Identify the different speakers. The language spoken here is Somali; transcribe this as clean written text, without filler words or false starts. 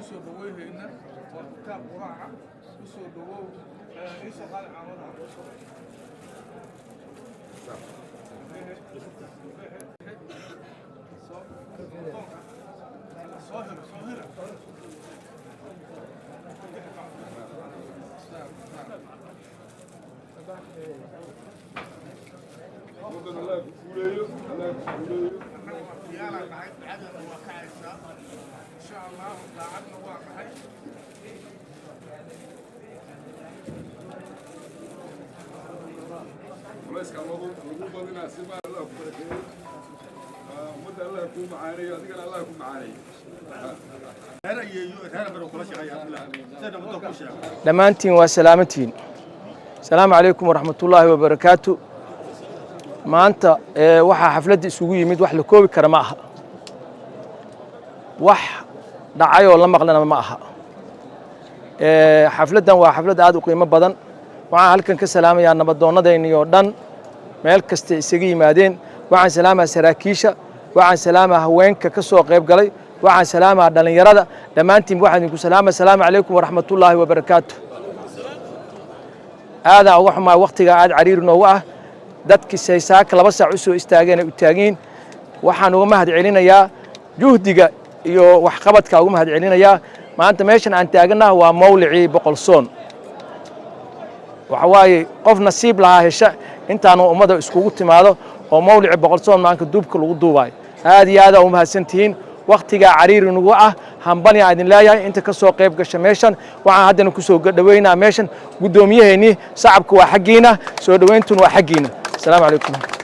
Speaker 1: kusoo dhaweeyayna waa kitaab quraaca kusoo dhawow isoo qaali caawada
Speaker 2: dhammaantiin waa salaamantiin. Asalaamu calaykum waraxmatullaahi wabarakaatu. maanta waxaa xafladda isugu yimid wax la koobi kara ma aha, wax dhacay oo la maqlana ma aha. xafladdan waa xaflad aad u qiimo badan. waxaan halkan ka salaamayaa nabadoonnadeenii oo dhan meel kasta isaga yimaadeen. waxaan salaamaa saraakiisha, waxaan salaamaa haweenka ka soo qayb galay, waxaan salaamaa dhalinyarada. dhammaantiin waxaan idinku salaamaa asalaamu calaykum waraxmatullaahi wabarakaatu. aadaan uga xumaa waqtiga aad cariiri noogu ah. dadkii saysaaka 2 saac u soo istaageen ay u taagiin. waxaan uga mahad celinayaa juhdiga iyo waxqabadka uga mahad celinayaa. maanta meeshan aan taaganaha waa mawlicii Boqolsoon. waxa waaye qof nasiib lahaa hesha intaanu ummada iskugu timaado oo mawlicii Boqolsoon maanka duubka lagu duubay. aad iyo aad u mahadsantihiin. waqtiga cariiri nagu ah hambani aan idin leeyahay inta ka soo qayb gashay meeshan. waxaan haddana ku soo dhaweynaa meeshan gudoomiyaheeni shacabku waa xaqiina, soo dhaweyntu waa xaqiina. السلام عليكم.